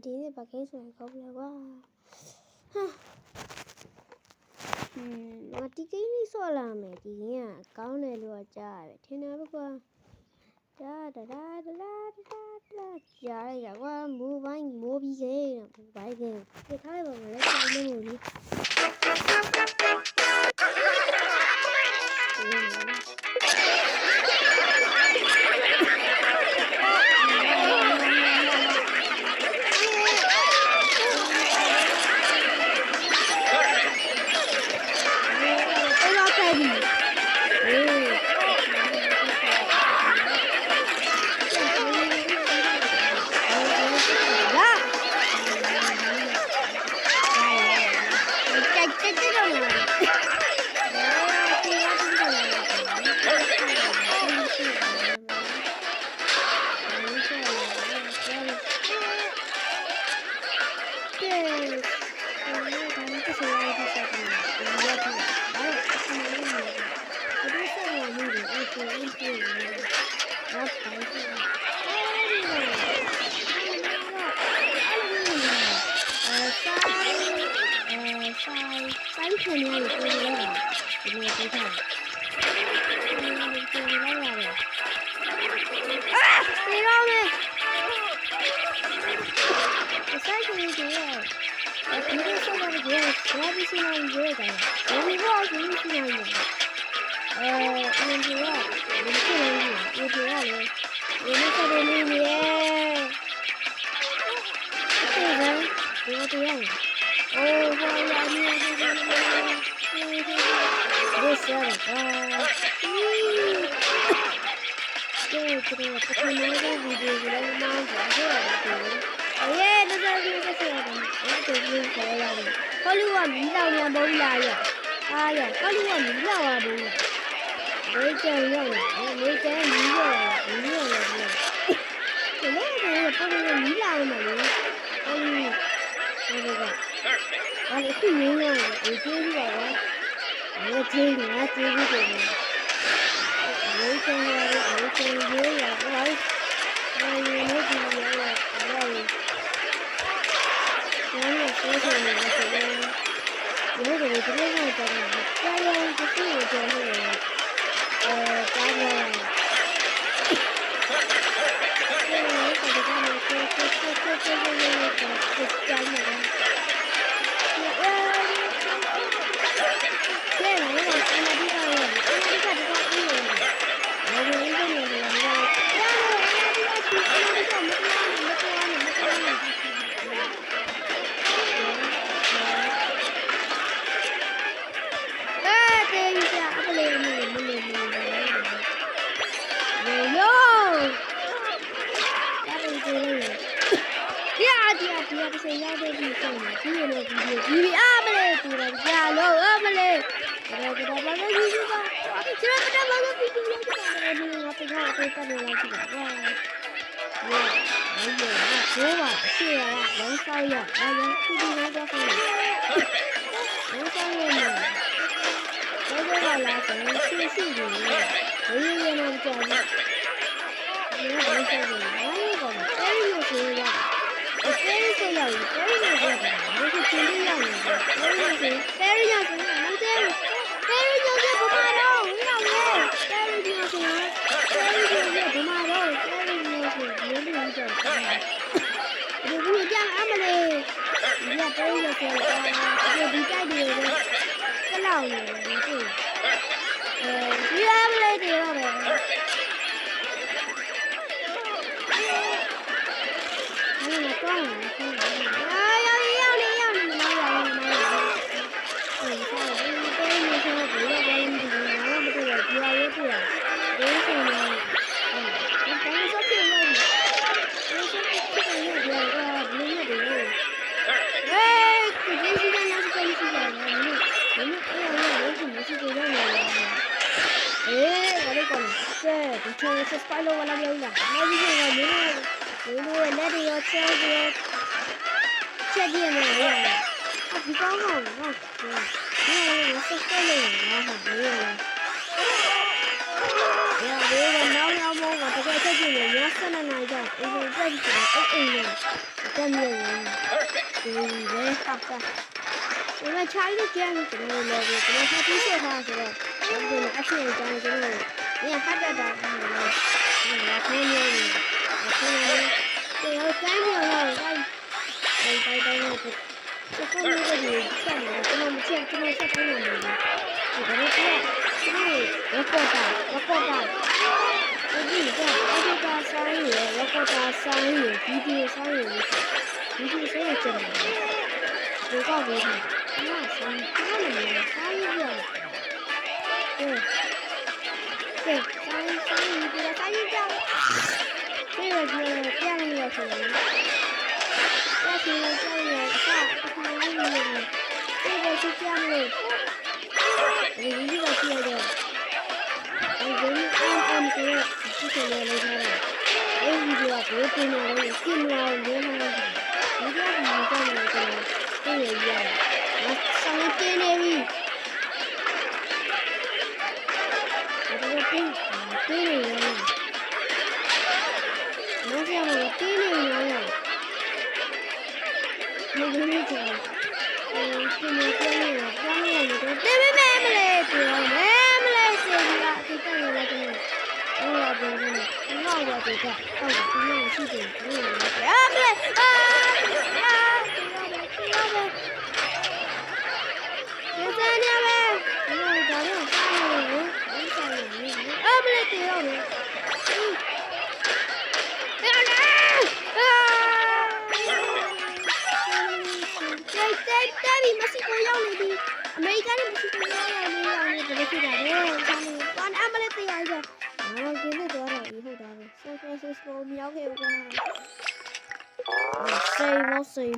ဒီနေ့ဘာကိန်းဆိုရင်ကောင်းပြီကွာငါဒီကိန်းလေးဆော့လာမယ်ဒီကကောင်းတယ်လို့ကြားရတယ်ထင်တယ်ကွာဒါကြားရကွာမိုးပိုင်းမိုးပြီးခဲ့မိုးပိုင်းခဲ့ပြထားရပါမလဲဆောင်းနေလို့ တက်မြုပ်ဒီပဲဟာတာဒီမှာချားလေးကျန်ကျွန်တော်လည်းကျွန်တော်ဟာပြီးဆက်ထားဆိုတော့ဒီအဖြစ်အကြောင်းကျွန်တော်ညဟာတာတာဒီမှာခင်းနေတယ်ခင်းနေတယ်ကျွန်တော်ကမ်းပြောတော့တိုင်းတော့စကောင်းလေးတွေဆက်နေကျွန်တော်မချက်ကျွန်တော်ဆက်တိုင်းနေတယ်ဒါပေမဲ့ကျွန်တော်ရက်ပေါ်တာဒီကအဲ့ဒါဆိုင်ရရက်ပေါ်တာဆိုင်ရဗီဒီယိုဆိုင်ရဗီဒီယိုဆိုင်ရကျန်တယ်ဒီကောက်ပြီးတာဆိုင်ကားနေဆိုင်ရကဲဆိုင်ဒီကဆိုင်ရကြောက်ဒီကပြန်နေရဆိုရင်ဆက်ပြီးတော့ကြောက်ရတာအခါလေးနေတယ်ဒီကချပြန်လို့ဒီကချရတယ်ဒီကအမ်ကိုဒီကလည်းလေးထားတယ်အဲဒီကဘိုးတင်နေလို့ကျင်းလာလို့နေမှာဒီကဒီကြောက်နေတယ်သိရရတယ်ဆိုင်တင်းနေပြီဒီကတင်းနေရတယ်မဆရာမတင်းနေရတယ်ဒီလိုမျိုးကျတော့ဒီလိုပြောနေတော့ပြောနေရတယ်တင်းမဲမလဲပြောမဲမလဲဆိုပြီးတော့ဒီတက်ရလိုက်တယ်ဟိုလာပြောနေတယ်ငေါ့ရတဲ့ကဟုတ်တယ်ဒီလိုရှိတယ်ဒီလိုမလဲဒီလိုပဲဒီစနေပဲဒီလိုကြောင်ဆိုင်နေတယ်ဒီဆိုင်နေတယ်မလဲပြောမယ်Daddy, Mexicoရောက်နေပြီအမေရိကန်နဲ့ Mexico ရောက်နေပြီဘယ်လိုဖြစ်တာလဲဆန်းနေဘာအမလေးတရားကြီးအော်ဒီနေ့တော့ဟုတ်တာပဲ San Francisco မြောက်ခဲ့ကွာစိတ်မ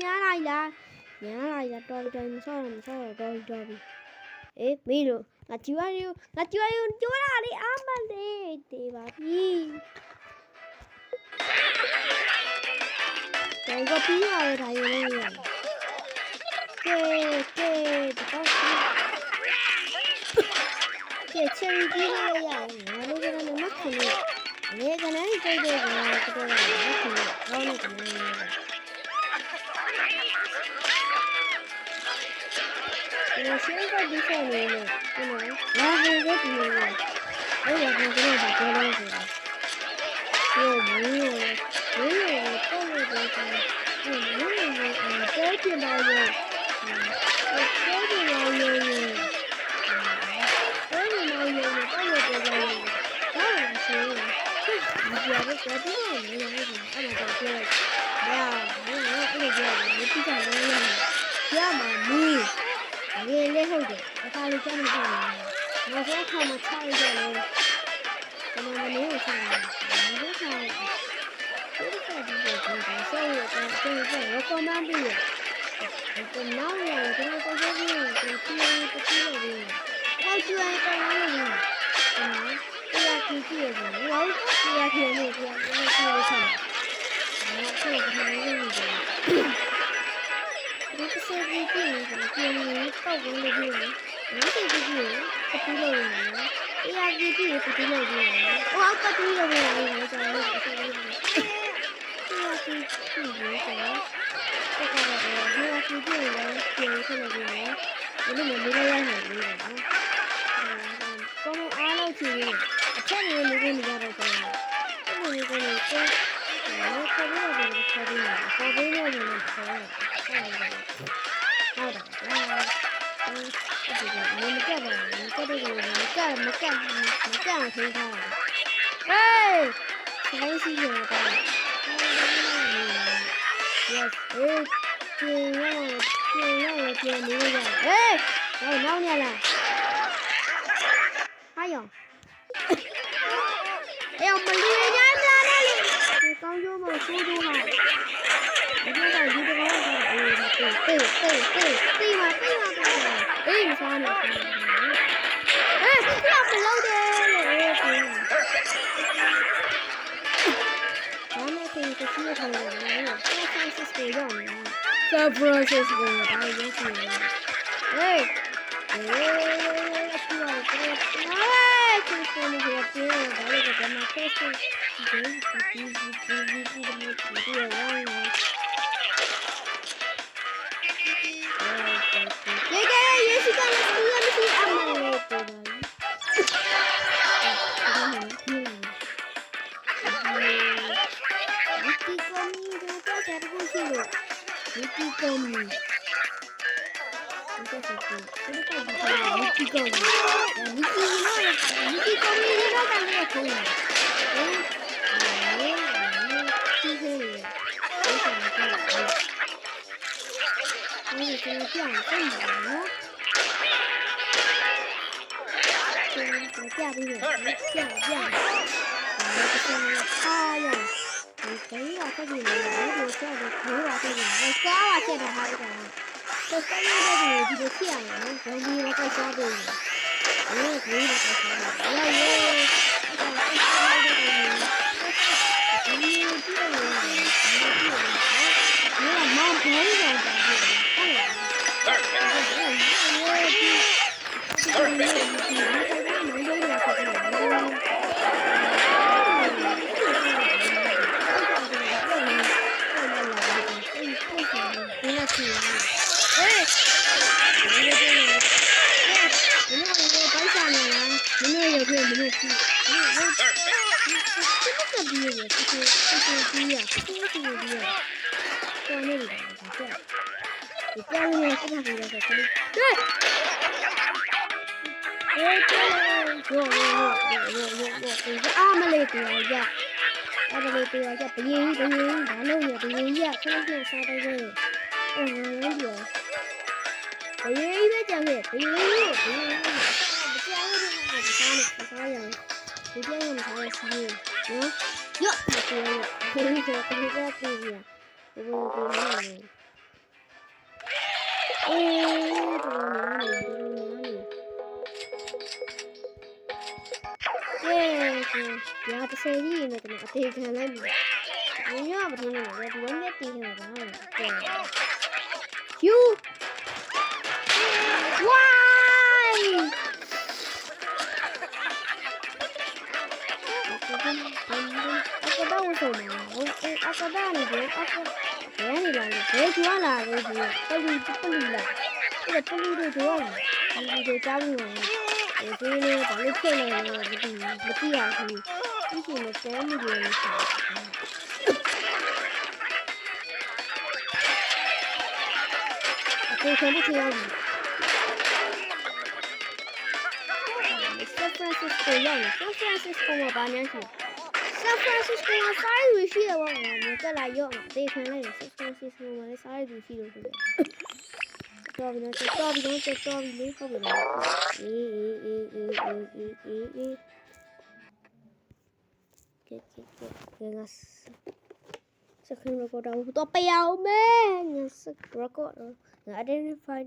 ညာလိုက်လားတော်တော်မဆောတော်ပြီမီးလို့ငါကြွားရတာလေအမလေးတေးပါပြီတော့ပြီးရတယ်ဒါရုံလေးရတယ်ချယ်ရီပြီးလို့ရတယ်ငါတို့ကလည်းမခုလို့လေကနေကြိတ်တယ်ကတော့မခုလို့တော့လည်းကနေဒီရှင်းကဒီဆိုင်နေလို့လာဘယ်လိုဒီလိုလဲအဲ့ဒါကကျွန်တော်ပြောလို့ဆိုတာဒီမင်းတော့လို့တယ်ဆိုဒီမင်းတော့တဲကျင်ပါရဲ့တဲကျင်ပါရဲ့တော့လို့ဆိုဒီကြရတဲ့တော်တော်လေးလည်းအဲ့ဒါတော့ပြောရအဲ့လိုပြောတယ်ဒီကြတယ်ရမှာမင်းလေးဟုတ်တယ်အခါလေးကြားနေတယ်နောက်ဆုံးခါမှချရတယ်လေကျွန်တော်မင်းကိုချတယ်ဒီခါဒီဆောရတော့ကျွန်တော်ရောကောင်းမှန်းပြီးတော့နောက်ရကျွန်တော်ကိုယ်ကိုယ်ကိုတီးလို့ဟောကျွမ်းတယ်လို့တရားကြည့်ကြည့်ရတယ်ဟောတရားကြည့်နေတရားကြည့်လို့ဆက်တယ်ဟုတ်ကဲ့ဒီလိုမျိုးဒီကစားပြီးပြင်နေတယ်ပြင်နေတော့ဝင်လို့ပြင်နေဒီစိတ်ကြည့်ရင်အတူလို့ရတယ်တရားကြည့်ကြည့်ရင်တူလို့ရတယ်ဟောကတူလို့ရတယ်ကျွန်တော်တို့အဆက်လေးတရားကြည့်ကြည့်ရင်တော့တကယ်တော့တရားကြည့်ကြည့်ရင်ပြင်ဆက်လို့ရတယ်ဘယ်လိုမျိုးလေးရနိုင်လဲနော်ကောင်းအားလို့ကြည့်ရင်အချက်လေးလေးကိုနေရတော့ကျွန်တော်အဲ့လိုမျိုးကိုခေါ်ပြီးတော့ခေါ်ပြီးတော့ခေါ်ပြီးတော့ဟုတ်တယ်မကတ်ပါဘူးမကတ်တယ်မကတ်ထိထားတယ်ဟေးဆိုင်စီရတာ yes ပြင်ရနေရနောက်ညလာဟာယောမလီညာလာလေကောင်းကျိုးမဆိုးကျိုးမှာဒီကောင်ဒီကောင်ကတေးမစားနဲ့ပြမလို့တယ်လို့ဘာနဲ့ခင်ကစီးထားတယ်နော်San Franciscoရောက်နေတာSan Francisco ဘာလို့ရောက်နေလဲ Screen recorder တော့ပျောက်မယ် screen recorder identify